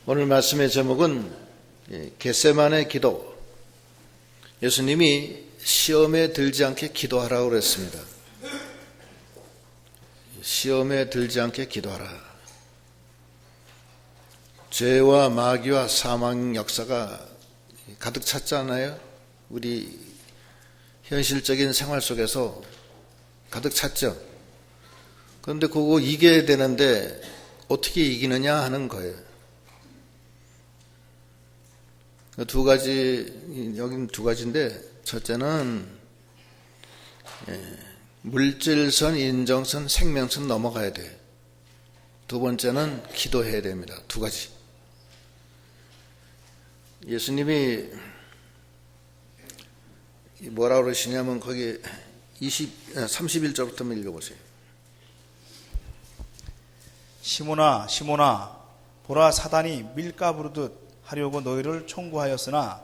오늘 말씀의 제목은 겟세마네 기도. 예수님이 시험에 들지 않게 기도하라고 그랬습니다. 시험에 들지 않게 기도하라. 죄와 마귀와 사망 역사가 가득 찼잖아요. 우리 현실적인 생활 속에서 가득 찼죠. 그런데 그거 이겨야 되는데 어떻게 이기느냐 하는 거예요. 두 가지, 여긴 두 가지인데, 첫째는 물질선, 인정선, 생명선 넘어가야 돼. 두 번째는 기도해야 됩니다. 두 가지. 예수님이 뭐라 그러시냐면 거기 31절부터 읽어보세요. 시몬아 시몬아 보라 사단이 밀가 부르듯 하려고 너희를 청구하였으나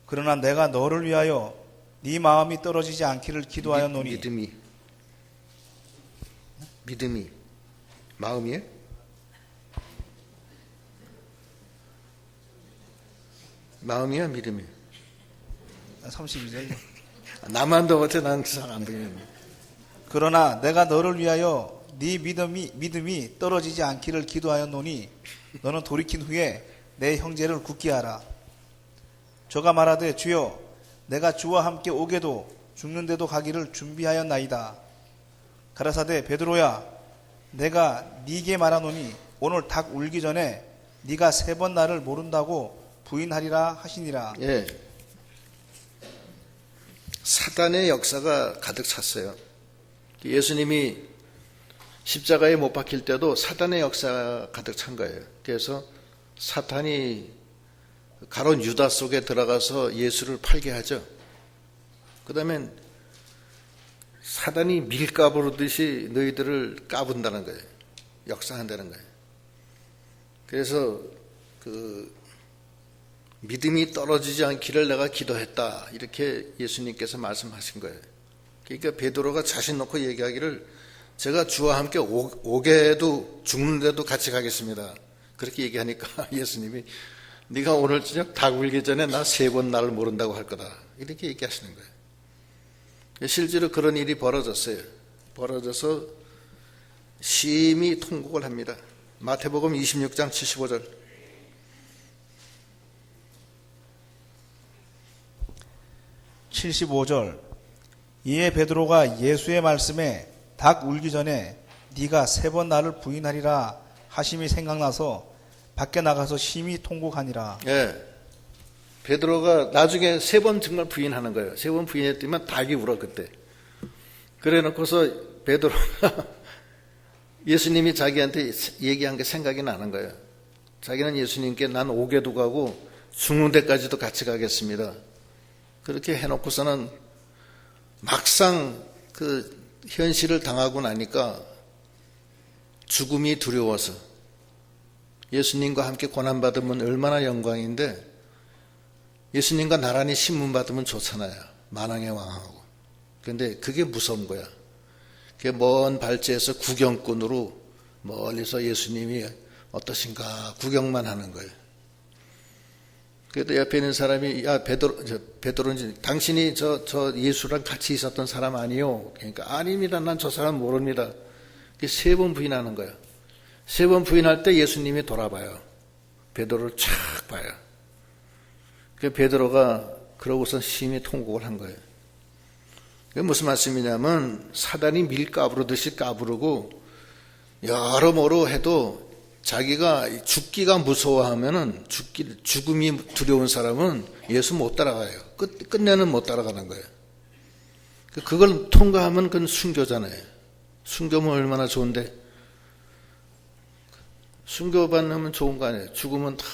그러나 내가 너를 위하여 네 마음이 떨어지지 않기를 기도하였노니. 믿음이 마음이에요? 마음이야 믿음이야? 32절. 나만 더 못해. 난 잘 안 되겠네. 그러나 내가 너를 위하여 네 믿음이 떨어지지 않기를 기도하였노니 너는 돌이킨 후에 내 형제를 굳게 하라. 저가 말하되 주여 내가 주와 함께 오게도 죽는데도 가기를 준비하였나이다. 가라사대 베드로야 내가 네게 말하노니 오늘 닭 울기 전에 네가 3번 나를 모른다고 부인하리라 하시니라. 예. 사단의 역사가 가득 찼어요. 예수님이 십자가에 못 박힐 때도 사단의 역사가 가득 찬 거예요. 그래서 사탄이 가론 유다 속에 들어가서 예수를 팔게 하죠. 그 다음에 사단이 밀가 부르듯이 너희들을 까분다는 거예요. 역사한다는 거예요. 그래서 믿음이 떨어지지 않기를 내가 기도했다. 이렇게 예수님께서 말씀하신 거예요. 그러니까 베드로가 자신 놓고 얘기하기를 제가 주와 함께 오게도 죽는데도 같이 가겠습니다. 그렇게 얘기하니까 예수님이 네가 오늘 저녁 닭 울기 전에 나 3번 나를 모른다고 할 거다. 이렇게 얘기하시는 거예요. 실제로 그런 일이 벌어졌어요. 벌어져서 심히 통곡을 합니다. 마태복음 26장 75절. 이에 베드로가 예수의 말씀에 닭 울기 전에 네가 3번 나를 부인하리라 하심이 생각나서 밖에 나가서 심히 통곡하니라. 예. 베드로가 나중에 3번 정말 부인하는 거예요. 3번 부인했더니만 닭이 울어 그때. 그래 놓고서 베드로가 예수님이 자기한테 얘기한 게 생각이 나는 거예요. 자기는 예수님께 난 오게도 가고 죽는 데까지도 같이 가겠습니다. 그렇게 해놓고서는 막상 그 현실을 당하고 나니까 죽음이 두려워서 예수님과 함께 고난받으면 얼마나 영광인데 예수님과 나란히 신문받으면 좋잖아요. 만왕의 왕하고. 그런데 그게 무서운 거야. 그게 먼 발치에서 구경꾼으로 멀리서 예수님이 어떠신가 구경만 하는 거예요. 그래도 옆에 있는 사람이 야 베드로는 당신이 저 예수랑 같이 있었던 사람 아니요? 그러니까 아닙니다. 난 저 사람 모릅니다. 3번 부인하는 거예요. 3번 부인할 때 예수님이 돌아봐요. 베드로를 촥 봐요. 그 베드로가 그러고서 심히 통곡을 한 거예요. 그게 무슨 말씀이냐면 사단이 밀 까부르듯이 까부르고 여러모로 해도 자기가 죽기가 무서워하면은 죽음이 두려운 사람은 예수 못 따라가요. 끝내는 못 따라가는 거예요. 그걸 통과하면 그건 순교잖아요. 순교면 얼마나 좋은데. 순교받으면 좋은 거 아니에요. 죽으면 다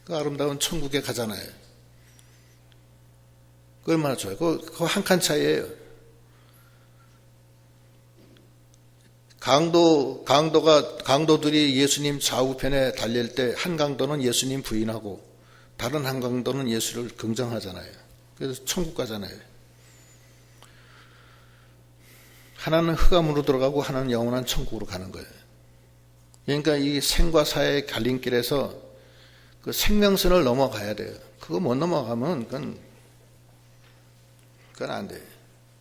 아름다운 천국에 가잖아요. 그 얼마나 좋아요. 그거 한 칸 차이예요. 강도들이 예수님 좌우편에 달릴 때 한 강도는 예수님 부인하고 다른 한 강도는 예수를 긍정하잖아요. 그래서 천국 가잖아요. 하나는 흑암으로 들어가고 하나는 영원한 천국으로 가는 거예요. 그러니까 이 생과 사의 갈림길에서 그 생명선을 넘어가야 돼요. 그거 못 넘어가면 그건 안 돼요.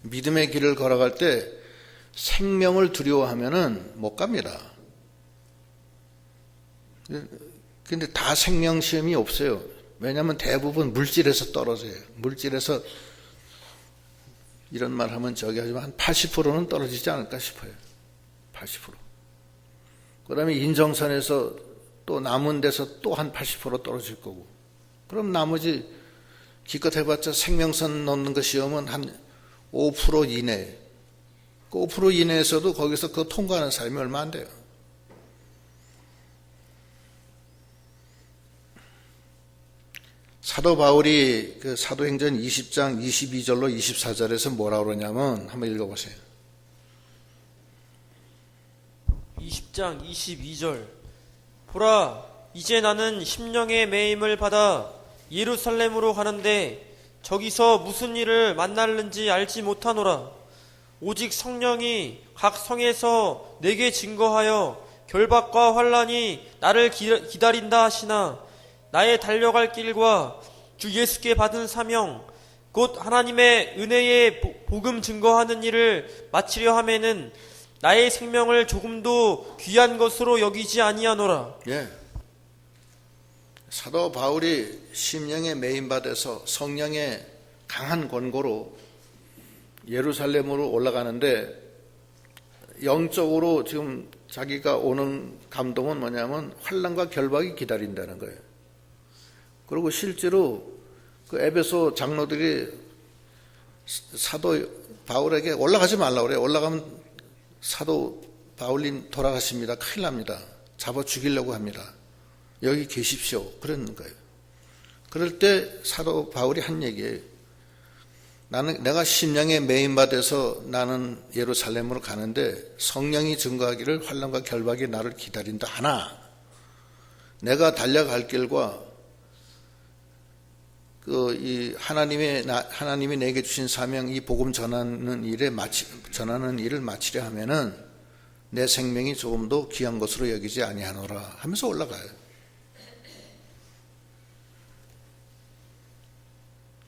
믿음의 길을 걸어갈 때 생명을 두려워하면은 못 갑니다. 근데 다 생명 시험이 없어요. 왜냐하면 대부분 물질에서 떨어져요. 물질에서 이런 말 하면 저기 하지만 한 80%는 떨어지지 않을까 싶어요. 80%. 그 다음에 인정선에서 또 남은 데서 또 한 80% 떨어질 거고. 그럼 나머지 기껏 해봤자 생명선 넣는 거 시험은 한 5% 이내. 그 5% 이내에서도 거기서 그거 통과하는 사람이 얼마 안 돼요. 사도 바울이 그 사도행전 20장 22절로 24절에서 뭐라 그러냐면 한번 읽어보세요. 20장 22절. 보라, 이제 나는 심령의 매임을 받아 예루살렘으로 가는데 저기서 무슨 일을 만날는지 알지 못하노라. 오직 성령이 각 성에서 내게 증거하여 결박과 환난이 나를 기다린다 하시나, 나의 달려갈 길과 주 예수께 받은 사명 곧 하나님의 은혜의 복음 증거하는 일을 마치려 하면은 나의 생명을 조금도 귀한 것으로 여기지 아니하노라. 예. 사도 바울이 심령에 매임받아서 성령의 강한 권고로 예루살렘으로 올라가는데 영적으로 지금 자기가 오는 감동은 뭐냐면 환난과 결박이 기다린다는 거예요. 그리고 실제로 그 에베소 장로들이 사도 바울에게 올라가지 말라고 그래요. 올라가면 사도 바울님 돌아가십니다. 큰일 납니다. 잡아 죽이려고 합니다. 여기 계십시오. 그러는 거예요. 그럴 때 사도 바울이 한 얘기예요. 내가 심령에 매임받아서 나는 예루살렘으로 가는데 성령이 증거하기를 환난과 결박이 나를 기다린다 하나, 내가 달려갈 길과 하나님이 내게 주신 사명, 이 복음 전하는 일을 마치려 하면은 내 생명이 조금도 귀한 것으로 여기지 아니하노라 하면서 올라가요.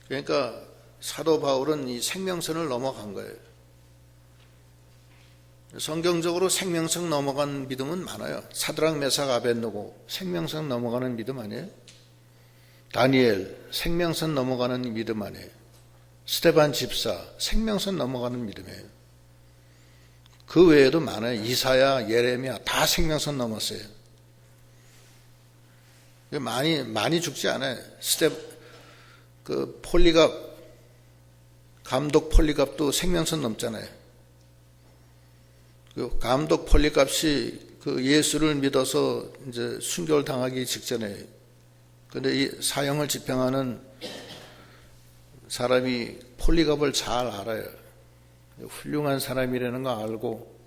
그러니까 사도 바울은 이 생명선을 넘어간 거예요. 성경적으로 생명선 넘어간 믿음은 많아요. 사드락, 메삭, 아벳느고 생명선 넘어가는 믿음 아니에요? 다니엘 생명선 넘어가는 믿음 아니에요? 스데반 집사 생명선 넘어가는 믿음이에요. 그 외에도 많아요. 이사야, 예레미야 다 생명선 넘었어요. 많이 죽지 않아요. 그 폴리갑, 감독 폴리갑도 생명선 넘잖아요. 그 감독 폴리갑이 그 예수를 믿어서 이제 순교를 당하기 직전에, 근데 이 사형을 집행하는 사람이 폴리갑을 잘 알아요. 훌륭한 사람이라는 거 알고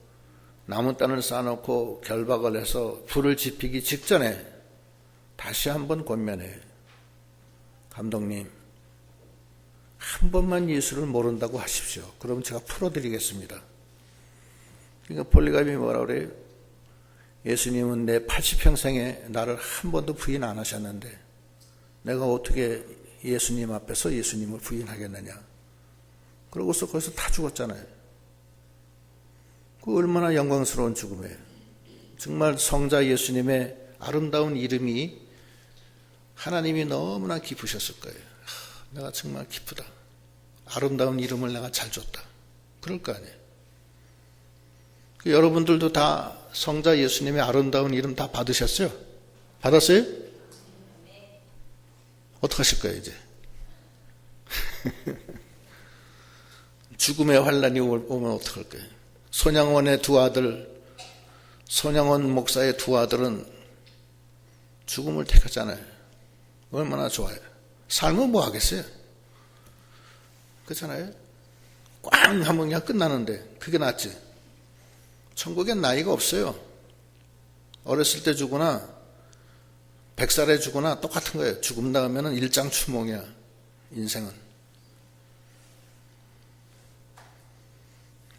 나무단을 쌓아놓고 결박을 해서 불을 지피기 직전에 다시 한번 권면해요. 감독님, 한 번만 예수를 모른다고 하십시오. 그러면 제가 풀어드리겠습니다. 그러니까 폴리갑이 뭐라 그래요? 예수님은 내 80평생에 나를 한 번도 부인 안 하셨는데 내가 어떻게 예수님 앞에서 예수님을 부인하겠느냐. 그러고서 거기서 다 죽었잖아요. 그 얼마나 영광스러운 죽음이에요. 정말 성자 예수님의 아름다운 이름이 하나님이 너무나 기쁘셨을 거예요. 내가 정말 기쁘다. 아름다운 이름을 내가 잘 줬다. 그럴 거 아니에요. 여러분들도 다 성자 예수님의 아름다운 이름 다 받으셨어요? 받았어요? 어떡하실 거예요 이제? 죽음의 환란이 오면 어떡할 거예요? 손양원의 두 아들, 손양원 목사의 두 아들은 죽음을 택했잖아요. 얼마나 좋아요. 삶은 뭐 하겠어요? 그렇잖아요. 꽝 하면 그냥 끝나는데 그게 낫지. 천국엔 나이가 없어요. 어렸을 때 죽거나 100살에 죽거나 똑같은 거예요. 죽음 나오면 일장추몽이야. 인생은.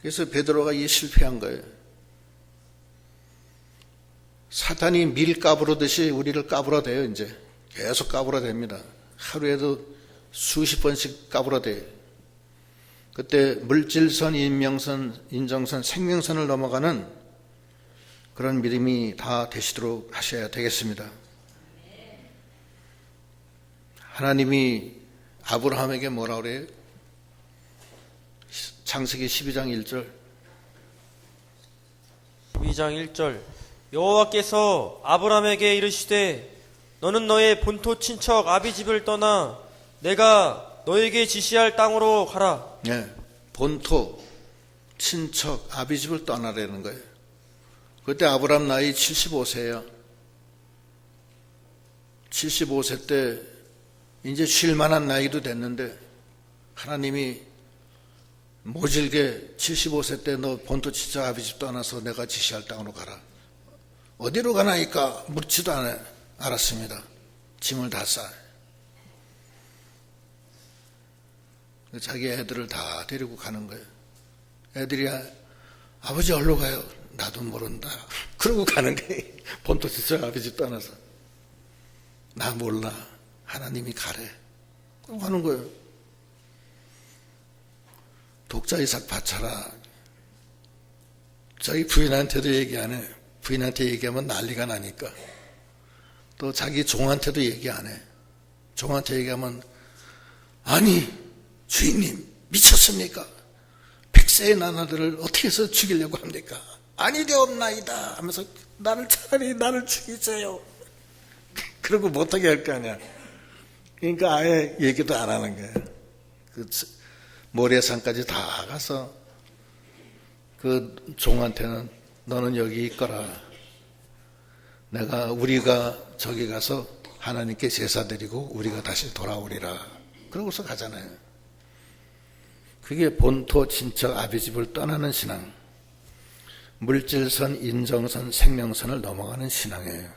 그래서 베드로가 이 실패한 거예요. 사탄이 밀 까부르듯이 우리를 까불어대요. 이제 계속 까불어댑니다. 하루에도 수십 번씩 까불어대요. 그때 물질선, 인정선, 생명선을 넘어가는 그런 믿음이 다 되시도록 하셔야 되겠습니다. 하나님이 아브라함에게 뭐라 그래요? 창세기 12장 1절. 12장 1절 여호와께서 아브람에게 이르시되 너는 너의 본토 친척 아비집을 떠나 내가 너에게 지시할 땅으로 가라. 네, 본토, 친척, 아비집을 떠나라는 거예요. 그때 아브람 나이 75세예요. 75세 때 이제 쉴 만한 나이도 됐는데 하나님이 모질게 75세 때 너 본토 친척 아비집 떠나서 내가 지시할 땅으로 가라. 어디로 가나니까 묻지도 않아요. 알았습니다. 짐을 다 싸. 자기 애들을 다 데리고 가는 거예요. 애들이 아버지 어디로 가요? 나도 모른다. 그러고 가는 거예요. 본토 친척 아비집 떠나서. 나 몰라. 하나님이 가래. 그러고 가는 거예요. 독자 이삭 바쳐라. 자기 부인한테도 얘기 안 해. 부인한테 얘기하면 난리가 나니까. 또 자기 종한테도 얘기 안 해. 종한테 얘기하면 아니 주인님 미쳤습니까? 100세의 나나들을 어떻게 해서 죽이려고 합니까? 아니되옵나이다 하면서 차라리 나를 죽이세요. 그러고 못하게 할 거 아니야. 그러니까 아예 얘기도 안 하는 거예요. 그 모래산까지 다 가서 그 종한테는 너는 여기 있거라. 우리가 저기 가서 하나님께 제사 드리고 우리가 다시 돌아오리라. 그러고서 가잖아요. 그게 본토 친척 아비집을 떠나는 신앙. 물질선, 인정선, 생명선을 넘어가는 신앙이에요.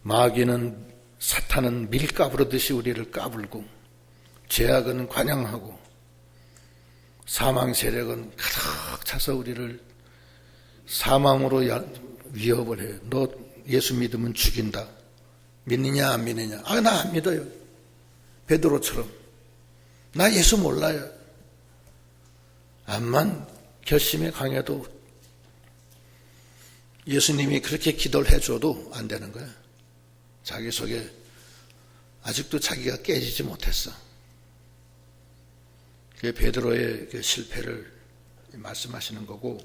마귀는 사탄은 밀 까부르듯이 우리를 까불고 죄악은 관영하고 사망 세력은 가득 차서 우리를 사망으로 위협을 해요. 너 예수 믿으면 죽인다. 믿느냐 안 믿느냐? 나 안 믿어요. 베드로처럼. 나 예수 몰라요. 암만 결심이 강해도 예수님이 그렇게 기도를 해줘도 안 되는 거야. 자기 속에 아직도 자기가 깨지지 못했어. 그게 베드로의 실패를 말씀하시는 거고,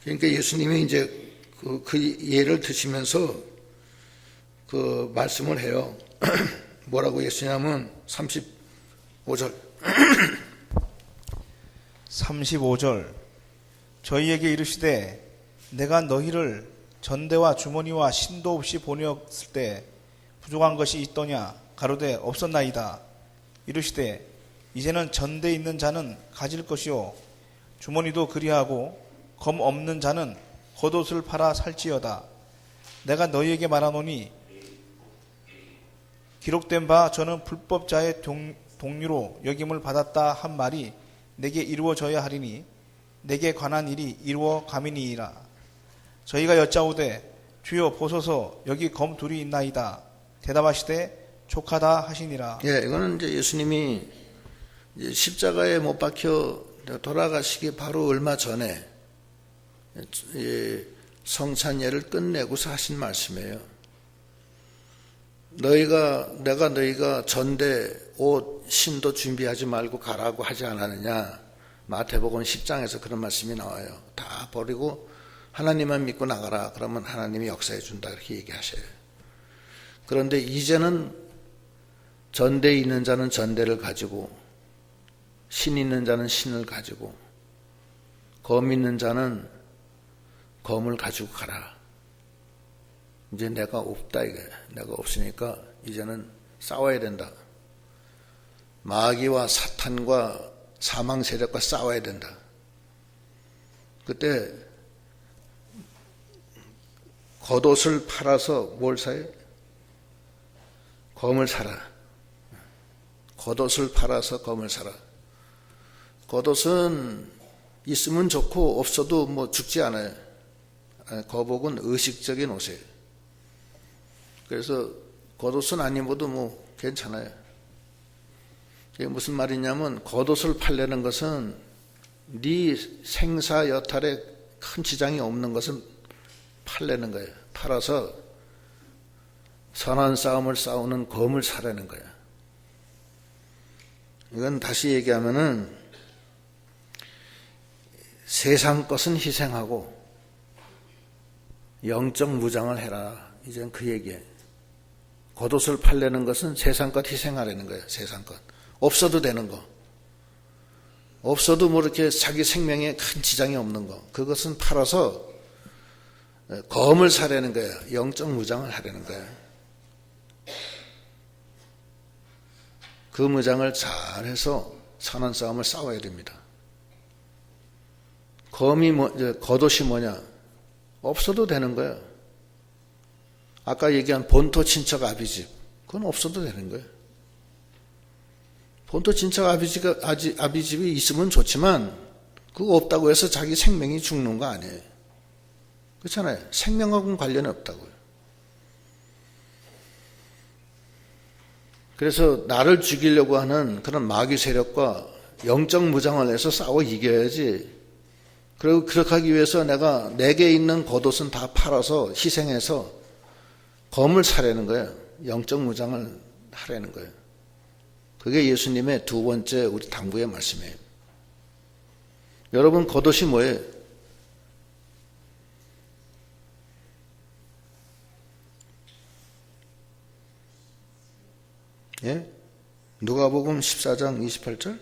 그러니까 예수님이 이제 그 예를 드시면서 그 말씀을 해요. 뭐라고 예수님은 35절 35절 저희에게 이르시되 내가 너희를 전대와 주머니와 신도 없이 보내었을 때 부족한 것이 있더냐 가로되 없었나이다. 이르시되 이제는 전대 있는 자는 가질 것이요 주머니도 그리하고 검 없는 자는 겉옷을 팔아 살지어다. 내가 너희에게 말하노니 기록된 바 저는 불법자의 동류로 여김을 받았다 한 말이 내게 이루어져야 하리니 내게 관한 일이 이루어 감이니이라. 저희가 여짜오되 주여 보소서 여기 검 둘이 있나이다. 대답하시되 족하다 하시니라. 예, 이거는 이제 예수님이 이제 십자가에 못 박혀 돌아가시기 바로 얼마 전에 성찬예를 끝내고서 하신 말씀이에요. 내가 너희가 전대 옷 신도 준비하지 말고 가라고 하지 않았느냐. 마태복음 10장에서 그런 말씀이 나와요. 다 버리고 하나님만 믿고 나가라. 그러면 하나님이 역사해 준다. 그렇게 얘기하셔요. 그런데 이제는 전대에 있는 자는 전대를 가지고 신 있는 자는 신을 가지고 검 있는 자는 검을 가지고 가라. 이제 내가 없다 이게. 내가 없으니까 이제는 싸워야 된다. 마귀와 사탄과 사망 세력과 싸워야 된다. 그때 겉옷을 팔아서 뭘 사요? 검을 사라. 겉옷을 팔아서 검을 사라. 겉옷은 있으면 좋고 없어도 뭐 죽지 않아요. 거복은 의식적인 옷이에요. 그래서 겉옷은 안 입어도 뭐 괜찮아요. 이게 무슨 말이냐면 겉옷을 팔려는 것은 네 생사 여탈에 큰 지장이 없는 것을 팔려는 거예요. 팔아서 선한 싸움을 싸우는 검을 사려는 거예요. 이건 다시 얘기하면은 세상 것은 희생하고 영적 무장을 해라. 이젠 그 얘기예요. 겉옷을 팔려는 것은 세상 것 희생하려는 거예요. 세상 것. 없어도 되는 거. 없어도 뭐 이렇게 자기 생명에 큰 지장이 없는 거. 그것은 팔아서 검을 사려는 거예요. 영적 무장을 하려는 거예요. 그 무장을 잘해서 선한 싸움을 싸워야 됩니다. 겉옷이 뭐냐? 없어도 되는 거예요. 아까 얘기한 본토 친척 아비집, 그건 없어도 되는 거예요. 본토 친척 아비집이 있으면 좋지만 그거 없다고 해서 자기 생명이 죽는 거 아니에요. 그렇잖아요. 생명하고는 관련이 없다고요. 그래서 나를 죽이려고 하는 그런 마귀 세력과 영적 무장을 해서 싸워 이겨야지. 그리고 그렇게 하기 위해서 내게 있는 겉옷은 다 팔아서 희생해서 검을 사려는 거예요. 영적 무장을 하려는 거예요. 그게 예수님의 두 번째 우리 당부의 말씀이에요. 여러분 겉옷이 뭐예요? 예? 누가복음 14장 28절?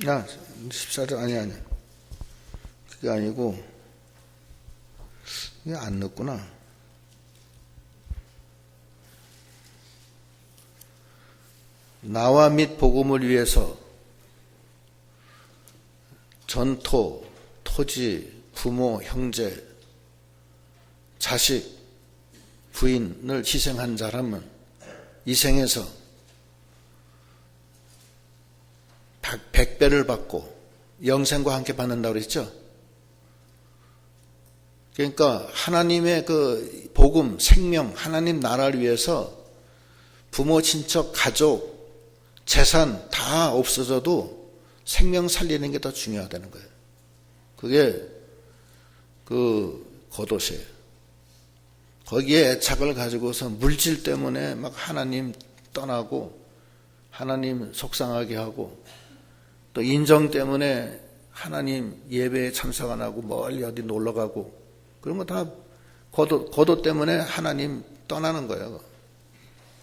아, 14장 아니야. 그게 아니고 이게 안 넣었구나. 나와 및 복음을 위해서 전토, 토지, 부모, 형제, 자식, 부인을 희생한 사람은 이 생에서 100배를 받고 영생과 함께 받는다고 그랬죠. 그러니까 하나님의 그 복음, 생명, 하나님 나라를 위해서 부모, 친척, 가족, 재산 다 없어져도 생명 살리는 게 더 중요하다는 거예요. 그게 그 겉옷이에요. 거기에 애착을 가지고서 물질 때문에 막 하나님 떠나고 하나님 속상하게 하고 또 인정 때문에 하나님 예배에 참석 안 하고 멀리 어디 놀러 가고 그런 거 다 겉옷 때문에 하나님 떠나는 거예요.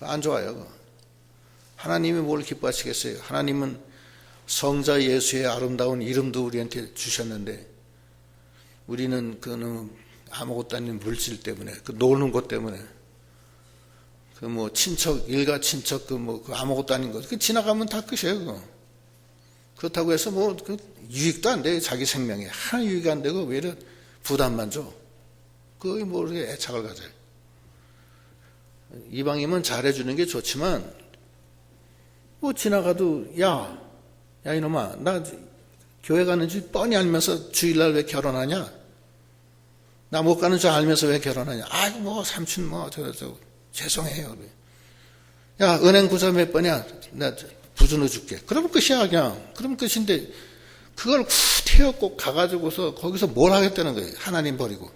안 좋아요. 하나님이 뭘 기뻐하시겠어요? 하나님은 성자 예수의 아름다운 이름도 우리한테 주셨는데 우리는 그는 아무것도 아닌 물질 때문에 그 노는 것 때문에 그 뭐 친척 일가 친척 그 아무것도 아닌 것 그 지나가면 다 끝이에요. 그거. 그렇다고 해서 그 유익도 안 돼. 자기 생명에 하나 유익이 안 되고 왜 이래 부담만 줘. 그게 뭐 이렇게 애착을 가져요. 이방이면 잘해주는 게 좋지만 뭐 지나가도 야 이놈아 나 교회 가는 줄 뻔히 알면서 주일날 왜 결혼하냐? 나 못 가는 줄 알면서 왜 결혼하냐? 아이고 뭐 삼촌 죄송해요. 야 은행 구자 몇 번이야? 나 부주 넣어줄게. 그러면 끝이야 그냥. 그러면 끝인데 그걸 후태어 꼭 가가지고서 거기서 뭘 하겠다는 거예요. 하나님 버리고.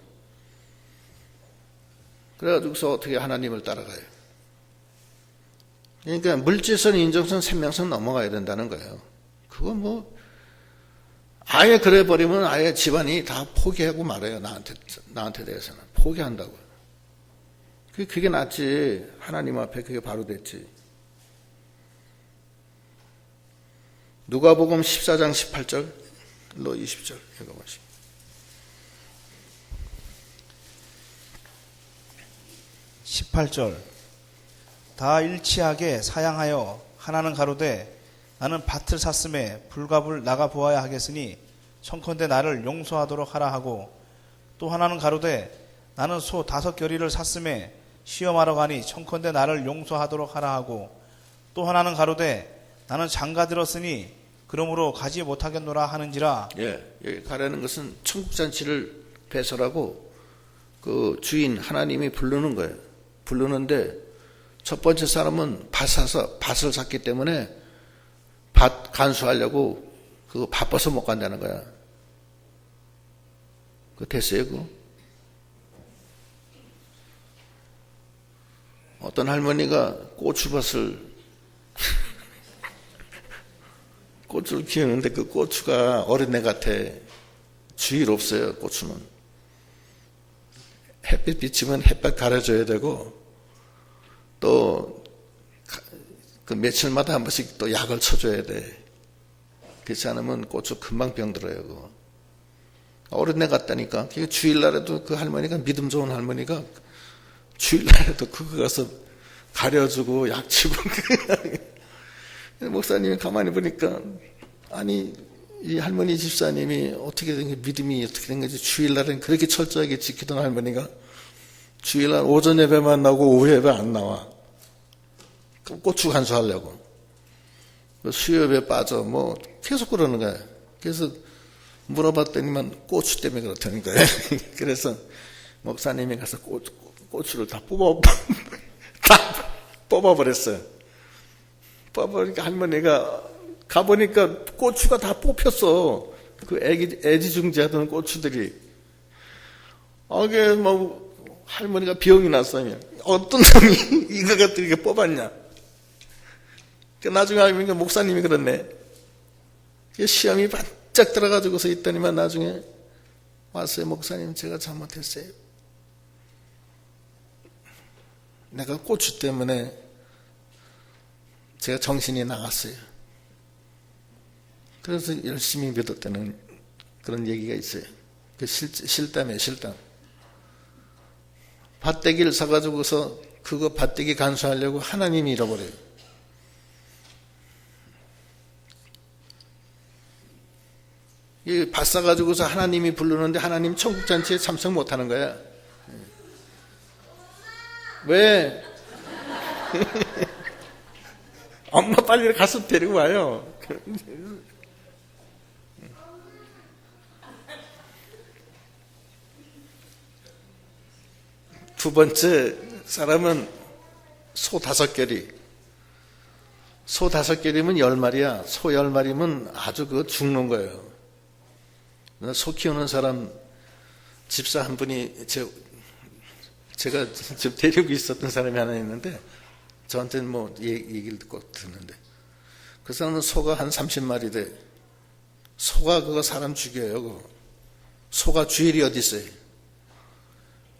그래가지고서 어떻게 하나님을 따라가요. 그러니까 물질선, 인정선, 생명선 넘어가야 된다는 거예요. 그건 뭐 아예 그래 버리면 아예 집안이 다 포기하고 말아요. 나한테 대해서는 포기한다고요. 그게 낫지. 하나님 앞에 그게 바로 됐지. 누가복음 14장 18절로 20절 읽어보시죠. 다 일치하게 사양하여 하나는 가로되 나는 밭을 샀음에 불갑을 나가 보아야 하겠으니 청컨대 나를 용서하도록 하라 하고 또 하나는 가로되 나는 소 5겨리를 샀음에 시험하러 가니 청컨대 나를 용서하도록 하라 하고 또 하나는 가로되 나는 장가 들었으니 그러므로 가지 못하겠노라 하는지라. 여기 가라는 것은 천국잔치를 배설하고 그 주인 하나님이 부르는 거예요. 부르는데 첫 번째 사람은 밭을 샀기 때문에 밭 간수하려고 그거 바빠서 못 간다는 거야. 그거 됐어요, 그거? 어떤 할머니가 고추밭을 고추를 키우는데 그 고추가 어린애 같아. 주일 없어요, 고추는. 햇빛 비치면 햇볕 가려줘야 되고 또 그 며칠마다 한 번씩 또 약을 쳐줘야 돼. 그렇지 않으면 고추 금방 병들어요. 그거. 어린애 같다니까. 주일날에도 그 할머니가 믿음 좋은 할머니가 주일날에도 그거 가서 가려주고 약 치고 목사님이 가만히 보니까 아니 이 할머니 집사님이 어떻게 된 게 믿음이 어떻게 된 건지 주일날엔 그렇게 철저하게 지키던 할머니가 주일날 오전 예배만 나오고 오후 예배 안 나와. 그럼 고추 간수하려고 수요예배 빠져 뭐 계속 그러는 거야. 그래서 물어봤더니만 고추 때문에 그렇다니까. 그래서 목사님이 가서 고추를 다 뽑아버렸어요. 뽑아버리니까 할머니가 가보니까 고추가 다 뽑혔어. 그 애지중지하던 고추들이. 이게 뭐 할머니가 병이 났어요. 어떤 놈이 이거 갖다 이렇게 뽑았냐. 나중에 알고 보니까 목사님이 그랬네. 시험이 바짝 들어가지고서 있더니만 나중에 왔어요. 목사님 제가 잘못했어요. 내가 고추 때문에 제가 정신이 나갔어요. 그래서 열심히 믿었다는 그런 얘기가 있어요. 그 실담이에요, 실담. 밭대기를 사가지고서 그거 밭대기 간수하려고 하나님이 잃어버려요. 이 밭 사가지고서 하나님이 부르는데 하나님 천국잔치에 참석 못하는 거야. 왜? 엄마 빨리 가서 데리고 와요. 두 번째 사람은 소 5결이. 소 5결이면 10마리야. 소 10마리면 아주 그거 죽는 거예요. 소 키우는 사람 집사 한 분이 제가 지금 데리고 있었던 사람이 하나 있는데 저한테는 뭐 얘기를 듣고 듣는데 그 사람은 소가 한 30마리 돼. 소가 그거 사람 죽여요. 그거. 소가 주일이 어디 있어요?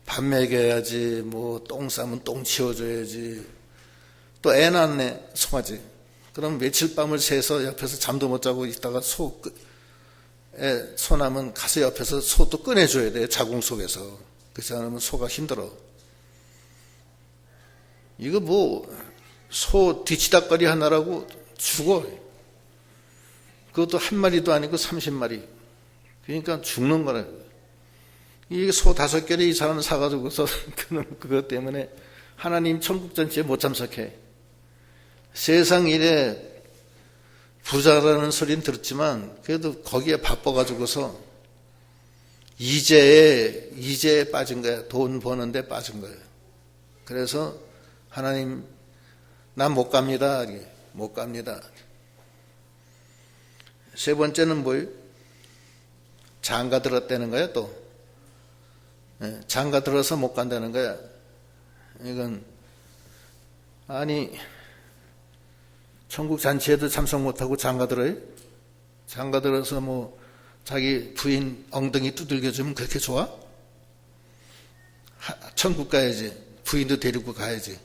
밥 먹여야지, 뭐 똥 싸면 똥 치워줘야지. 또 애 낳네 송아지. 그럼 며칠 밤을 새서 옆에서 잠도 못 자고 있다가 소 나면 가서 옆에서 소도 꺼내줘야 돼. 자궁 속에서. 그렇지 않으면 소가 힘들어. 이거 뭐 소 뒤치다거리 하나라고 죽어. 그것도 한 마리도 아니고 30마리. 그러니까 죽는 거라. 이게 소 5개를 이 사람을 사가지고서 그것 때문에 하나님 천국잔치에 못 참석해. 세상 일에 부자라는 소리는 들었지만 그래도 거기에 바빠가지고서 이제에 빠진 거야. 돈 버는데 빠진 거예요. 그래서 하나님 난 못 갑니다. 못 갑니다. 세 번째는 뭐예요? 장가 들었다는 거야 또. 장가 들어서 못 간다는 거야. 이건 아니 천국 잔치에도 참석 못하고 장가 들어요? 장가 들어서 뭐 자기 부인 엉덩이 두들겨주면 그렇게 좋아? 천국 가야지. 부인도 데리고 가야지.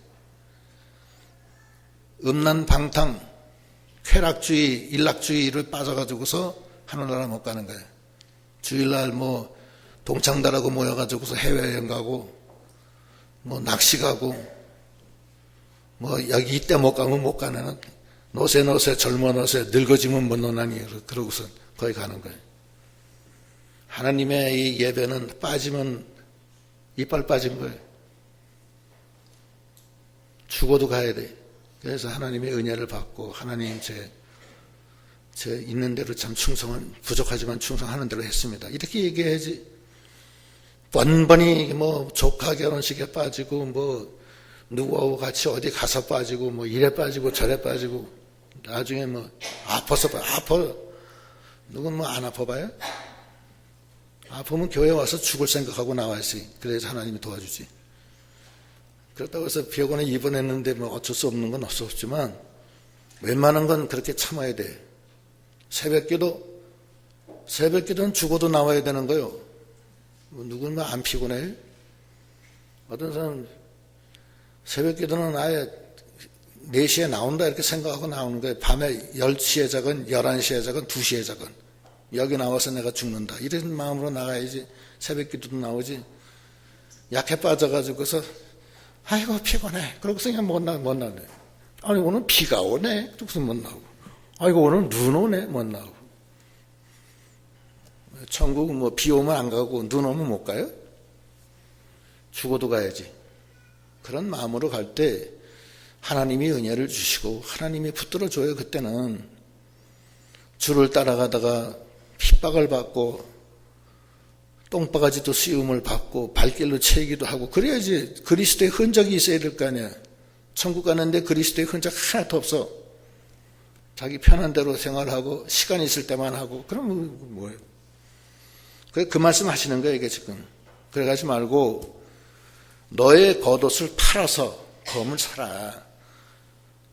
음란방탕, 쾌락주의, 일락주의를 빠져가지고서 하늘나라 못 가는 거예요. 주일날 뭐 동창들하고 모여가지고서 해외여행 가고 뭐 낚시 가고 뭐 여기 이때 못 가면 못 가는 노세 젊어 노세 늙어지면 못 노나니 그러고서 거기 가는 거예요. 하나님의 이 예배는 빠지면 이빨 빠진 거예요. 죽어도 가야 돼. 그래서 하나님의 은혜를 받고 하나님 제 있는 대로 참 부족하지만 충성하는 대로 했습니다. 이렇게 얘기해야지. 번번이 뭐 조카 결혼식에 빠지고 뭐 누구하고 같이 어디 가서 빠지고 뭐 이래 빠지고 저래 빠지고 나중에 뭐 아파서 아파. 누군 뭐 안 아파봐요? 아프면 교회 와서 죽을 생각하고 나와야지. 그래야지 하나님이 도와주지. 그렇다고 해서 병원에 입원했는데 뭐 어쩔 수 없는 건 없었지만 웬만한 건 그렇게 참아야 돼. 새벽기도는 죽어도 나와야 되는 거요. 뭐 누군 안 피곤해? 어떤 사람 새벽기도는 아예 4시에 나온다 이렇게 생각하고 나오는 거예요. 밤에 10시에 자건 11시에 자건 2시에 자건 여기 나와서 내가 죽는다 이런 마음으로 나가야지. 새벽기도도 나오지. 약해 빠져가지고서 아이고 피곤해 그러고서 그냥 못 나네. 아니 오늘 비가 오네 무슨 못 나오고. 아이고 오늘 눈 오네 못 나오고. 천국 뭐 비 오면 안 가고 눈 오면 못 가요? 죽어도 가야지. 그런 마음으로 갈 때 하나님이 은혜를 주시고 하나님이 붙들어 줘요. 그때는 주를 따라가다가 핍박을 받고 똥바가지도 씌움을 받고 발길로 채이기도 하고 그래야지 그리스도의 흔적이 있어야 될 거 아니야. 천국 가는데 그리스도의 흔적 하나도 없어. 자기 편한 대로 생활하고 시간 있을 때만 하고 그러면 뭐예요? 그 말씀 하시는 거예요 이게 지금. 그래가지 말고 너의 겉옷을 팔아서 검을 사라.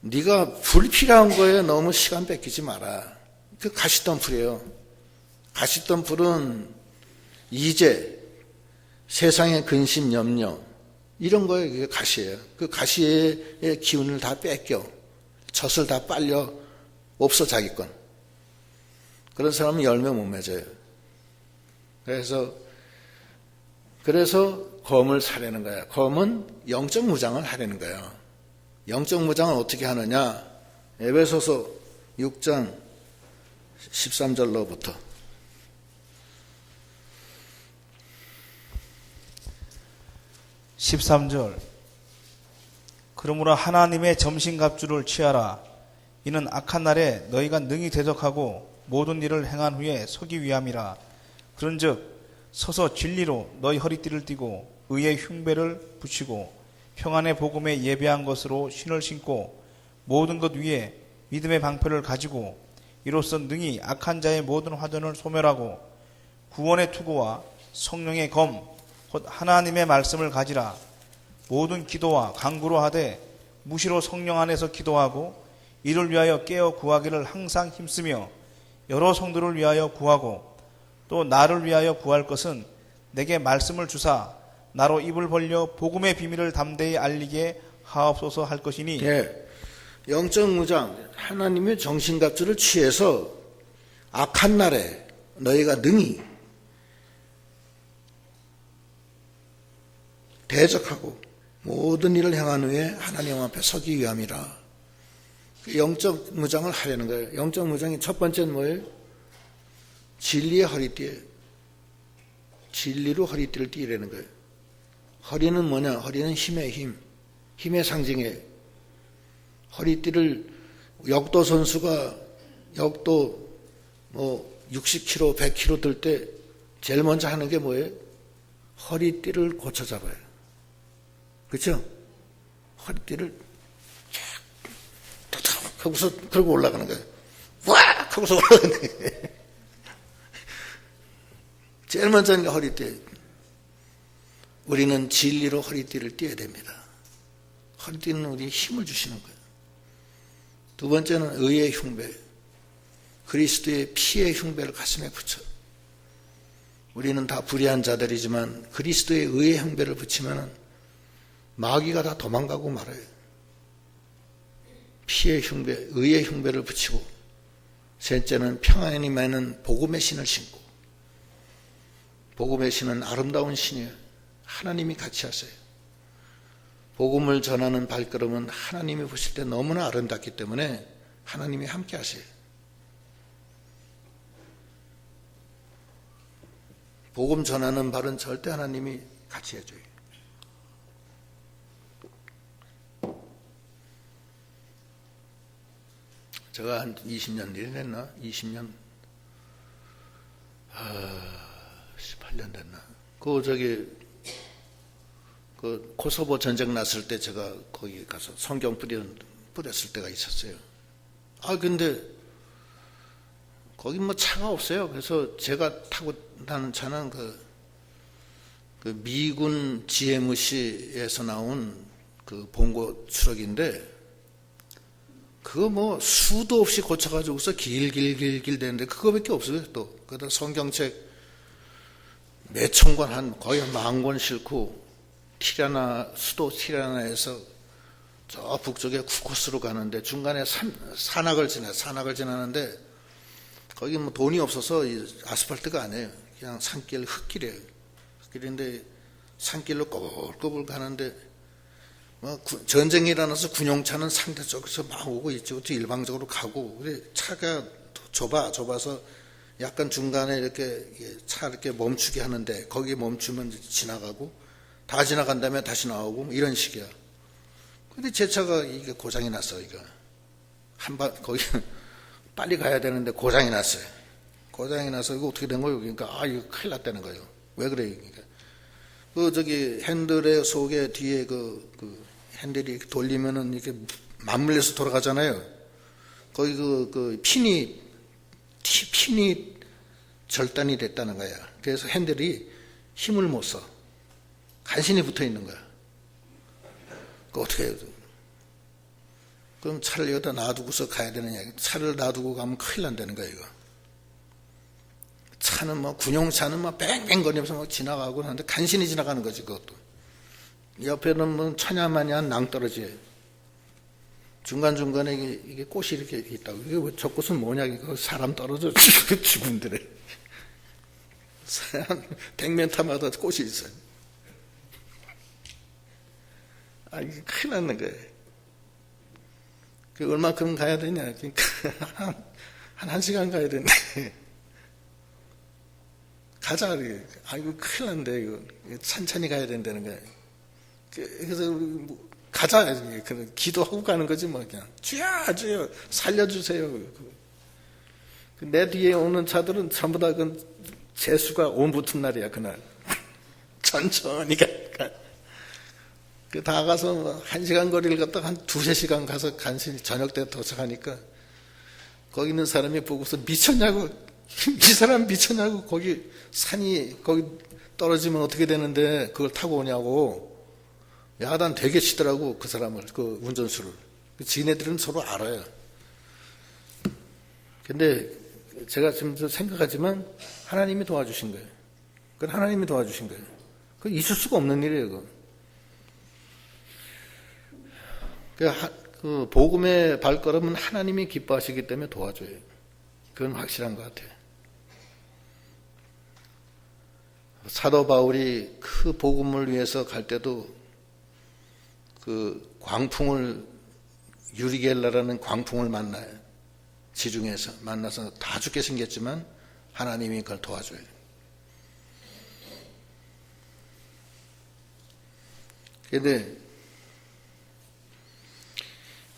네가 불필요한 거에 너무 시간 뺏기지 마라. 그 가시덤불이에요. 가시덤불은 이제 세상의 근심 염려 이런 거에 그게 가시예요. 그 가시의 기운을 다 뺏겨. 젖을 다 빨려 없어 자기 건. 그런 사람은 열매 못 맺어요. 그래서 검을 사려는 거야. 검은 영적 무장을 하려는 거야. 영적 무장은 어떻게 하느냐? 에베소서 6장 13절로부터 13절 그러므로 하나님의 점심갑주를 취하라. 이는 악한 날에 너희가 능히 대적하고 모든 일을 행한 후에 서기 위함이라. 그런즉 서서 진리로 너희 허리띠를 띠고 의의 흉배를 붙이고 평안의 복음에 예배한 것으로 신을 신고 모든 것 위에 믿음의 방패를 가지고 이로써 능히 악한 자의 모든 화전을 소멸하고 구원의 투구와 성령의 검 곧 하나님의 말씀을 가지라. 모든 기도와 간구로 하되 무시로 성령 안에서 기도하고 이를 위하여 깨어 구하기를 항상 힘쓰며 여러 성도를 위하여 구하고 또 나를 위하여 구할 것은 내게 말씀을 주사 나로 입을 벌려 복음의 비밀을 담대히 알리게 하옵소서 할 것이니. 예, 영적 무장 하나님의 정신갑주를 취해서 악한 날에 너희가 능히 대적하고 모든 일을 행한 후에 하나님 앞에 서기 위함이라. 영적 무장을 하려는 거예요. 영적 무장이 첫 번째는 뭐예요? 진리의 허리띠에 진리로 허리띠를 띠라는 거예요. 허리는 뭐냐? 허리는 힘의 힘, 힘의 상징이에요. 허리띠를 역도 선수가 역도 뭐 60kg, 100kg 들 때 제일 먼저 하는 게 뭐예요? 허리띠를 고쳐 잡아요. 그렇죠? 허리띠를 쫙 하고서 그러고 올라가는 거예요. 와! 하고서 올라가는 거예요. 제일 먼저 하는 게 허리띠예요. 우리는 진리로 허리띠를 띠어야 됩니다. 허리띠는 우리에 힘을 주시는 거예요. 두 번째는 의의 흉배, 그리스도의 피의 흉배를 가슴에 붙여. 우리는 다 불의한 자들이지만 그리스도의 의의 흉배를 붙이면 마귀가 다 도망가고 말아요. 피의 흉배, 의의 흉배를 붙이고, 셋째는 평안이 매는 복음의 신을 신고. 복음의 신은 아름다운 신이에요. 하나님이 같이 하세요. 복음을 전하는 발걸음은 하나님이 보실 때 너무나 아름답기 때문에 하나님이 함께 하세요. 복음 전하는 발은 절대 하나님이 같이 해줘요. 제가 한 20년 일 했나? 20년, 18년 됐나? 그 코소보 전쟁 났을 때 제가 거기 가서 성경 뿌렸을 때가 있었어요. 근데 거기 뭐 차가 없어요. 그래서 제가 타고 다는 차는 그 미군 GMC에서 나온 그 봉고 트럭인데, 그거 뭐 수도 없이 고쳐가지고서 길길 되는데 그거밖에 없어요. 또 그다 성경책 몇 천 권, 한 거의 10,000권 싣고 수도 티라나에서 저 북쪽에 쿠코스로 가는데 중간에 산악을 지나는데 거기 뭐 돈이 없어서 아스팔트가 아니에요. 그냥 산길, 흙길이에요. 흙길인데 산길로 꼬불꼬불 가는데 뭐 전쟁이 일어나서 군용차는 상대 쪽에서 막 오고 있죠. 일방적으로 가고. 그래 차가 좁아서 약간 중간에 이렇게 차 이렇게 멈추게 하는데 거기 멈추면 지나가고, 다 지나간 다음에 다시 나오고 이런 식이야. 근데 제 차가 이게 고장이 났어. 이거 거기 빨리 가야 되는데 고장이 났어요. 고장이 나서 이거 어떻게 된 거예요? 그러니까 이거 큰일 났다는 거예요. 왜 그래요? 그러니까 핸들의 속에 뒤에 그 핸들이 이렇게 돌리면은 이렇게 맞물려서 돌아가잖아요. 거기 그 핀이 절단이 됐다는 거야. 그래서 핸들이 힘을 못 써. 간신히 붙어 있는 거야. 그 어떻게 해요? 그럼 차를 여기다 놔두고서 가야 되느냐? 차를 놔두고 가면 큰일 난다는 거야, 이거. 차는 뭐, 군용차는 뭐 뺑뺑거리면서 막 지나가고 하는데 간신히 지나가는 거지, 그것도. 옆에는 뭐 천야만야한 낭떠러지예요. 중간중간에 이게 꽃이 이렇게 있다고. 이게 저 꽃은 뭐냐? 이거 사람 떨어져 죽은데래. 한 100m마다 꽃이 있어요. 이게 큰일 났는 거예요. 그 얼마큼 가야 되냐? 그러니까 한 시간 가야 되는데. 가자. 이거 큰일 났는데, 이거. 천천히 가야 된다는 거예요. 그래서, 가자. 기도하고 가는 거지, 뭐, 그냥. 주여, 살려주세요. 내 뒤에 오는 차들은 전부 다 재수가 온 붙은 날이야, 그날. 천천히 가. 다 가서 1시간 거리를 갔다가 한 2-3시간 가서 간신히 저녁 때 도착하니까 거기 있는 사람이 보고서 미쳤냐고, 이 사람 미쳤냐고, 거기 산이 거기 떨어지면 어떻게 되는데 그걸 타고 오냐고 야단 되게 치더라고, 그 사람을, 그 운전수를. 지네들은 서로 알아요. 근데 제가 지금 생각하지만 하나님이 도와주신 거예요. 그건 하나님이 도와주신 거예요. 그건 있을 수가 없는 일이에요, 그건. 그 복음의 발걸음은 하나님이 기뻐하시기 때문에 도와줘요. 그건 확실한 것 같아요. 사도 바울이 그 복음을 위해서 갈 때도 그 유리겔라라는 광풍을 만나요. 지중해에서 만나서 다 죽게 생겼지만 하나님이 그걸 도와줘요. 그런데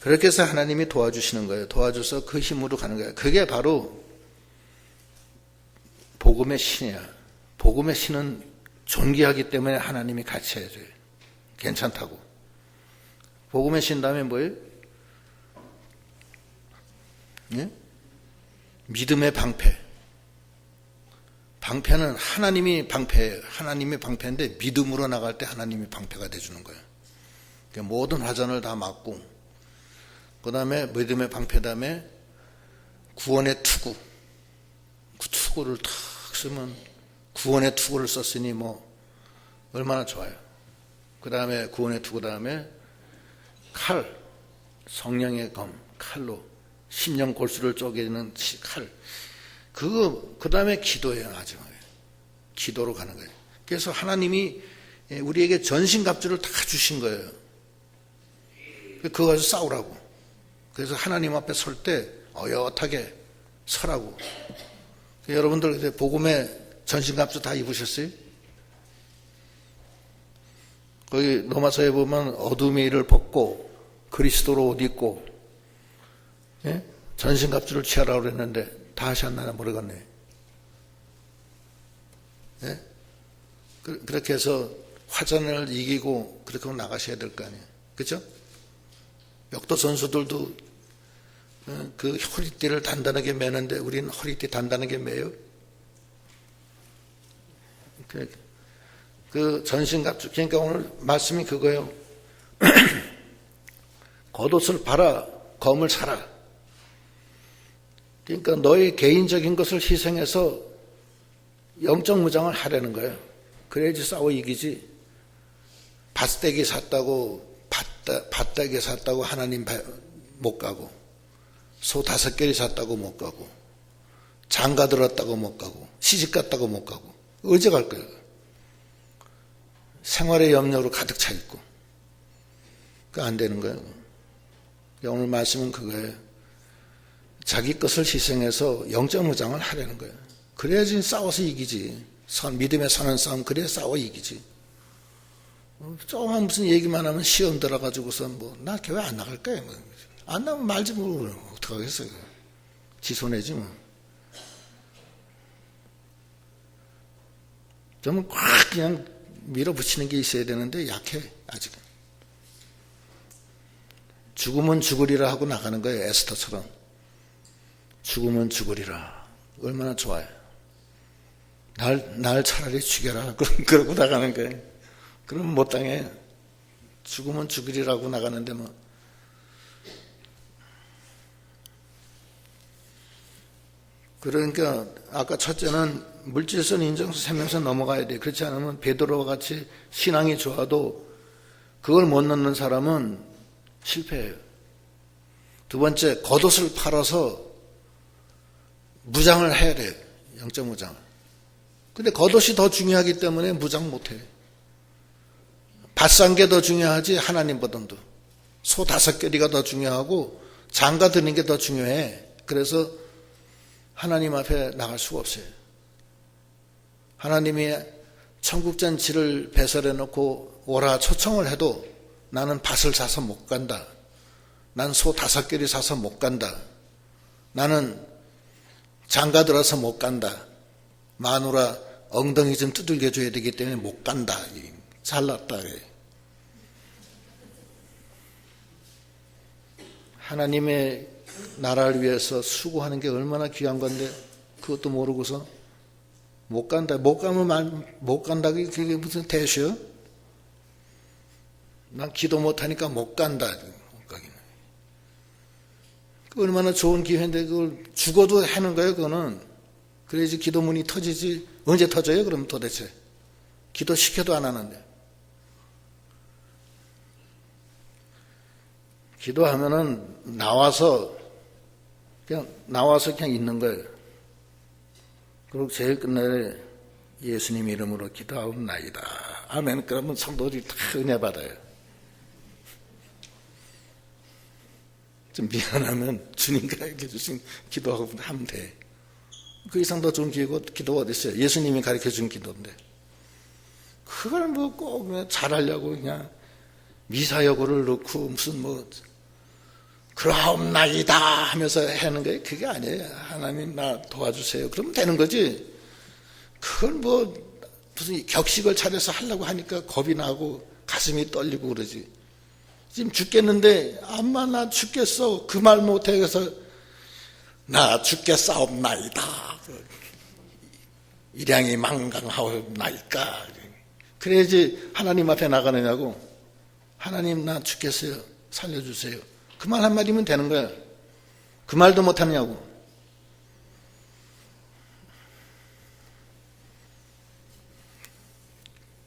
그렇게 해서 하나님이 도와주시는 거예요. 도와줘서 그 힘으로 가는 거예요. 그게 바로 복음의 신이야. 복음의 신은 존귀하기 때문에 하나님이 같이 해줘요. 괜찮다고. 복음의 신 다음에 뭐예요? 예? 믿음의 방패. 방패는 하나님이 방패예요. 하나님이 방패인데 믿음으로 나갈 때 하나님이 방패가 돼주는 거예요. 그러니까 모든 화전을 다 막고, 그 다음에 믿음의 방패 다음에 구원의 투구. 그 투구를 탁 쓰면 구원의 투구를 썼으니 뭐 얼마나 좋아요. 그 다음에 구원의 투구 다음에 칼, 성령의 검, 칼로 심령 골수를 쪼개는 칼. 그 다음에 기도예요, 마지막에. 기도로 가는 거예요. 그래서 하나님이 우리에게 전신갑주를 다 주신 거예요. 그거 가지고 싸우라고. 그래서 하나님 앞에 설 때 어엿하게 서라고. 여러분들 이제 복음의 전신갑주 다 입으셨어요? 거기 로마서에 보면 어둠의 일을 벗고 그리스도로 옷 입고, 예? 전신갑주를 취하라고 그랬는데 다 하셨나 모르겠네. 예? 그렇게 해서 화전을 이기고 그렇게 하고 나가셔야 될 거 아니에요. 그죠? 역도 선수들도 그 허리띠를 단단하게 매는데 우리는 허리띠 단단하게 매요. 그 전신갑주. 그러니까 오늘 말씀이 그거예요. 겉옷을 팔아 검을 사라. 그러니까 너의 개인적인 것을 희생해서 영적 무장을 하려는 거예요. 그래야지 싸워 이기지. 밭대기 샀다고 밭대기 샀다고 하나님 못 가고, 소 5개리 샀다고 못 가고, 장가 들었다고 못 가고, 시집 갔다고 못 가고, 어제 갈 거예요. 생활의 염려로 가득 차 있고, 그 안 되는 거예요. 오늘 말씀은 그거예요. 자기 것을 희생해서 영적 무장을 하려는 거예요. 그래야지 싸워서 이기지. 믿음에 사는 싸움, 그래야 싸워 이기지. 조금만 무슨 얘기만 하면 시험 들어가지고서 나 교회 안 나갈 거야. 안 나면 말지 뭐, 어떡하겠어요. 지 손해지 뭐. 좀 꽉 그냥 밀어붙이는 게 있어야 되는데 약해, 아직. 죽으면 죽으리라 하고 나가는 거예요, 에스더처럼. 죽으면 죽으리라. 얼마나 좋아요. 날 차라리 죽여라. 그러고 나가는 거예요. 그럼 못 당해. 죽으면 죽으리라고 나가는데 뭐. 그러니까 아까 첫째는 물질선, 인정선, 생명선 넘어가야 돼. 그렇지 않으면 베드로와 같이 신앙이 좋아도 그걸 못 넣는 사람은 실패해요. 두 번째, 겉옷을 팔아서 무장을 해야 돼요. 영적 무장을. 근데 겉옷이 더 중요하기 때문에 무장 못해요. 밭 산 게 더 중요하지 하나님보다도. 소 5개리가 더 중요하고 장가 드는 게 더 중요해. 그래서 하나님 앞에 나갈 수가 없어요. 하나님이 천국잔치를 배설해 놓고 오라 초청을 해도 나는 밭을 사서 못 간다. 난 소 5개리 사서 못 간다. 나는 장가 들어서 못 간다. 마누라 엉덩이 좀 두들겨 줘야 되기 때문에 못 간다. 잘났다. 하나님의 나라를 위해서 수고하는 게 얼마나 귀한 건데 그것도 모르고서 못 간다. 못 가면 못 간다. 그게 무슨 대수요? 난 기도 못하니까 못 간다. 못 가기는. 얼마나 좋은 기회인데 그걸 죽어도 하는 거예요. 그거는. 그래야지 기도문이 터지지. 언제 터져요? 그럼 도대체. 기도시켜도 안 하는데. 기도하면은 나와서 그냥 있는 거예요. 그리고 제일 끝날에 예수님 이름으로 기도하옵나이다. 아멘. 그러면 성도들이 다 은혜 받아요. 좀 미안하면 주님과 이렇게 주신 기도하고 하면 돼. 그 이상 더 좋은 기도가 어디 있어요? 예수님이 가르쳐 준 기도인데. 그걸 꼭 잘하려고 그냥 미사여구를 넣고 무슨 그라옵나이다 하면서 하는 거예요. 그게 아니에요. 하나님 나 도와주세요. 그러면 되는 거지. 그걸 무슨 격식을 차려서 하려고 하니까 겁이 나고 가슴이 떨리고 그러지. 지금 죽겠는데 엄마 나 죽겠어. 그 말 못해. 그래서 나 죽겠사옵나이다. 일양이 망강하옵나이까. 그래야지 하나님 앞에 나가느냐고. 하나님 나 죽겠어요. 살려주세요. 그 말 한마디면 되는 거야. 그 말도 못하느냐고.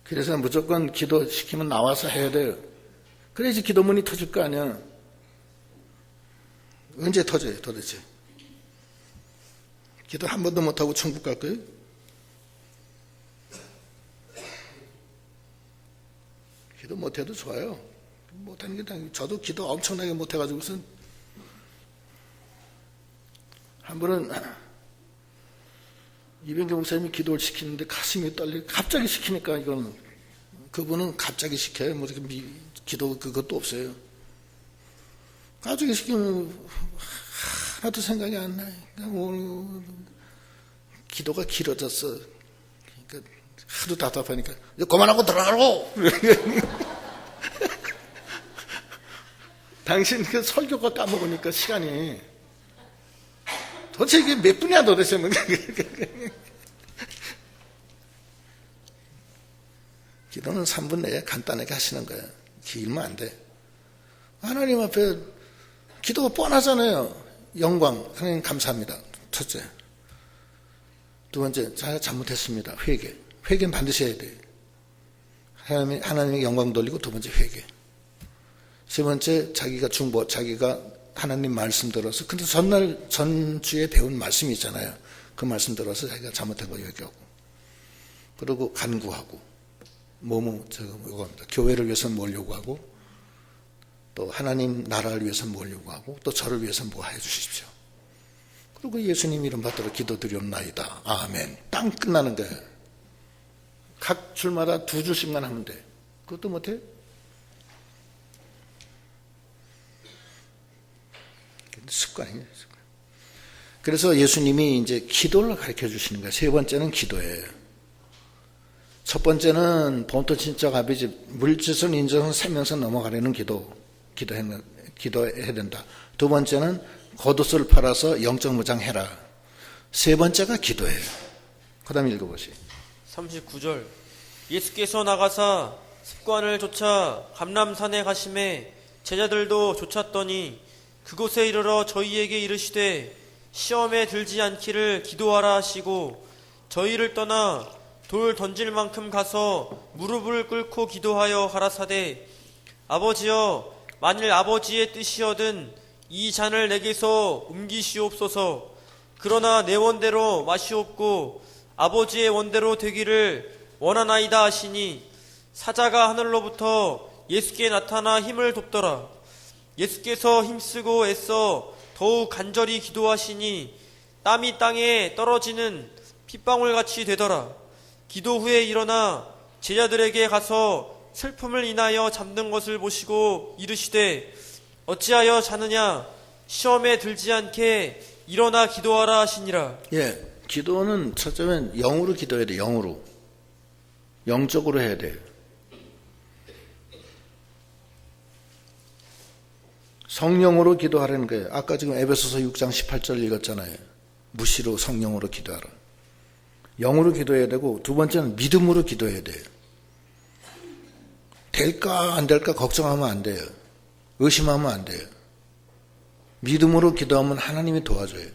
그래서 무조건 기도시키면 나와서 해야 돼요. 그래야지 기도문이 터질 거 아니야. 언제 터져요 도대체? 기도 한 번도 못하고 천국 갈 거예요? 기도 못해도 좋아요. 못하는 게 당연히. 저도 기도 엄청나게 못해가지고선 한 번은 이병규 목사님이 기도를 시키는데 가슴이 떨리고 갑자기 시키니까 이거는 그분은 갑자기 시켜요. 기도 그것도 없어요. 갑자기 시키면 하나도 생각이 안 나요. 오늘 기도가 길어졌어. 그러니까 하도 답답하니까 이제 그만하고 들어가라고. 당신 그 설교가 까먹으니까 시간이 도대체 이게 몇 분이야 도대체. 기도는 3분 내에 간단하게 하시는 거예요. 길면 안 돼. 하나님 앞에 기도가 뻔하잖아요. 영광, 하나님 감사합니다. 첫째. 두 번째, 제가 잘못했습니다. 회개. 회개는 반드시 해야 돼요. 하나님의 영광 돌리고 두 번째 회개. 세 번째, 자기가 하나님 말씀 들어서, 근데 전주에 배운 말씀이 있잖아요. 그 말씀 들어서 자기가 잘못한 거 회개하고. 그리고 간구하고. 요거입니다. 교회를 위해서 뭘 요구하고, 또 하나님 나라를 위해서 뭘 요구하고, 또 저를 위해서 뭐 해 주십시오. 그리고 예수님 이름 받들어 기도드렸나이다. 아멘. 땅 끝나는 거예요. 각 줄마다 2줄씩만 하면 돼. 그것도 못해? 습관이에요, 습관. 그래서 예수님이 이제 기도를 가르쳐 주시는 거예요. 세 번째는 기도예요. 첫 번째는 본토 친척 아버지 물질선 인정선 생명선 넘어가려는 기도해야 된다. 두 번째는 겉옷을 팔아서 영적 무장해라. 세 번째가 기도예요. 그 다음 읽어보세요. 39절. 예수께서 나가사 습관을 쫓아 감람산에 가심에 제자들도 쫓았더니 그곳에 이르러 저희에게 이르시되 시험에 들지 않기를 기도하라 하시고 저희를 떠나 돌 던질 만큼 가서 무릎을 꿇고 기도하여 가라사대 아버지여 만일 아버지의 뜻이여든 이 잔을 내게서 옮기시옵소서. 그러나 내 원대로 마시옵고 아버지의 원대로 되기를 원하나이다 하시니 사자가 하늘로부터 예수께 나타나 힘을 돕더라. 예수께서 힘쓰고 애써 더욱 간절히 기도하시니 땀이 땅에 떨어지는 핏방울같이 되더라. 기도 후에 일어나 제자들에게 가서 슬픔을 인하여 잠든 것을 보시고 이르시되 어찌하여 자느냐 시험에 들지 않게 일어나 기도하라 하시니라. 예, 기도는 첫째는 영으로 기도해야 돼. 영으로. 영적으로 해야 돼요. 성령으로 기도하라는 거예요. 아까 지금 에베소서 6장 18절 읽었잖아요. 무시로 성령으로 기도하라. 영으로 기도해야 되고 두 번째는 믿음으로 기도해야 돼요. 될까 안 될까 걱정하면 안 돼요. 의심하면 안 돼요. 믿음으로 기도하면 하나님이 도와줘요.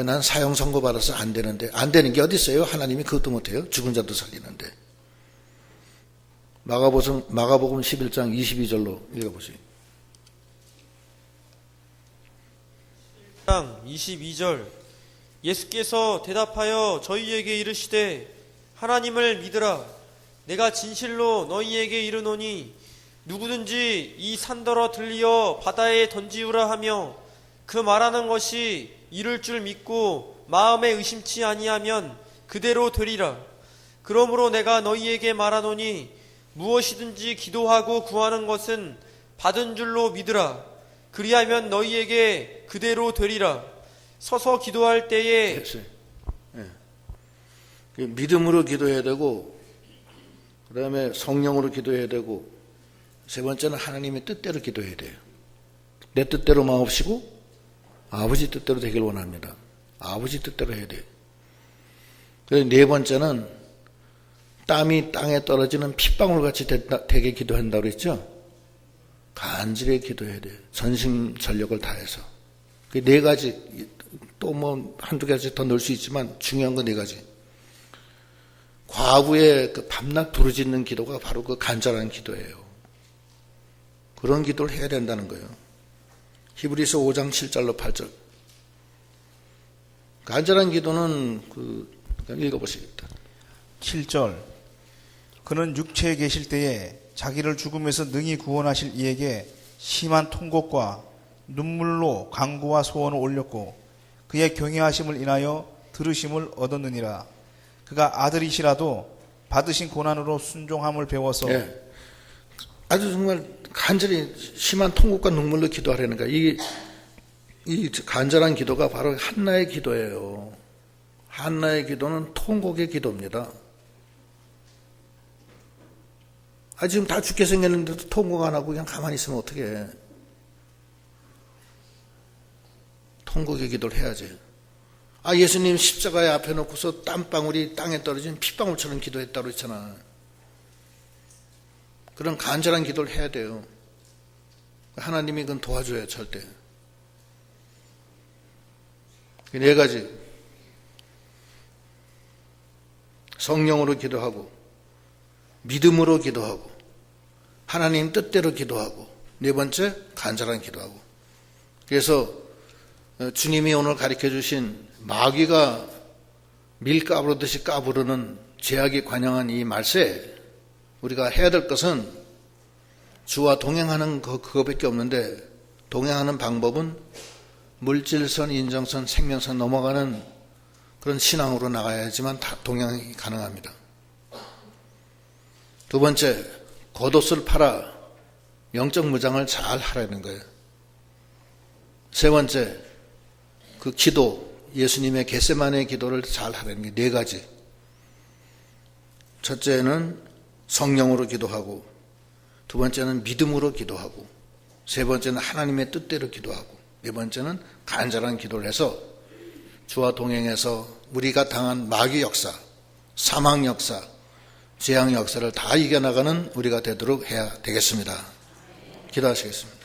난 사형 선고 받아서 안 되는데. 안 되는 게 어디 있어요? 하나님이 그것도 못해요. 죽은 자도 살리는데. 마가복음 11장 22절로 읽어보세요. 1장 22절. 예수께서 대답하여 저희에게 이르시되 하나님을 믿으라. 내가 진실로 너희에게 이르노니 누구든지 이 산더러 들리어 바다에 던지우라 하며 그 말하는 것이 이룰 줄 믿고 마음에 의심치 아니하면 그대로 되리라. 그러므로 내가 너희에게 말하노니 무엇이든지 기도하고 구하는 것은 받은 줄로 믿으라. 그리하면 너희에게 그대로 되리라. 서서 기도할 때에 믿음으로 기도해야 되고 그 다음에 성령으로 기도해야 되고 세 번째는 하나님의 뜻대로 기도해야 돼요. 내 뜻대로 마옵시고 아버지 뜻대로 되길 원합니다. 아버지 뜻대로 해야 돼요. 그래서 네 번째는 땀이 땅에 떨어지는 핏방울같이 되게 기도한다고 그랬죠. 간절히 기도해야 돼요. 전심전력을 다해서. 그 네 가지 또 뭐 한두 가지 더 넣을 수 있지만 중요한 건 네 가지. 과부의 그 밤낮 부르짖는 기도가 바로 그 간절한 기도예요. 그런 기도를 해야 된다는 거예요. 히브리서 5장 7절로 8절. 간절한 기도는 읽어보시겠다. 7절. 그는 육체에 계실 때에 자기를 죽음에서 능히 구원하실 이에게 심한 통곡과 눈물로 간구와 소원을 올렸고 그의 경외하심을 인하여 들으심을 얻었느니라. 그가 아들이시라도 받으신 고난으로 순종함을 배워서 아주 정말 간절히 심한 통곡과 눈물로 기도하려는 거야. 이 간절한 기도가 바로 한나의 기도예요. 한나의 기도는 통곡의 기도입니다. 지금 다 죽게 생겼는데도 통곡 안 하고 그냥 가만히 있으면 어떡해. 통곡의 기도를 해야지. 예수님 십자가에 앞에 놓고서 땀방울이 땅에 떨어진 핏방울처럼 기도했다고 했잖아. 그런 간절한 기도를 해야 돼요. 하나님이 그건 도와줘요, 절대. 네 가지. 성령으로 기도하고, 믿음으로 기도하고, 하나님 뜻대로 기도하고, 네 번째, 간절한 기도하고. 그래서 주님이 오늘 가르쳐 주신 마귀가 밀 까부르듯이 까부르는 죄악이 관영한 이 말세, 우리가 해야 될 것은 주와 동행하는 그거밖에 없는데, 동행하는 방법은 물질선, 인정선, 생명선 넘어가는 그런 신앙으로 나가야지만 다 동행이 가능합니다. 두 번째, 겉옷을 팔아 영적 무장을 잘 하라는 거예요. 세 번째, 그 기도, 예수님의 겟세마네 기도를 잘 하라는 게 네 가지. 첫째는 성령으로 기도하고, 두 번째는 믿음으로 기도하고, 세 번째는 하나님의 뜻대로 기도하고, 네 번째는 간절한 기도를 해서 주와 동행해서 우리가 당한 마귀 역사, 사망 역사, 재앙 역사를 다 이겨나가는 우리가 되도록 해야 되겠습니다. 기도하시겠습니다.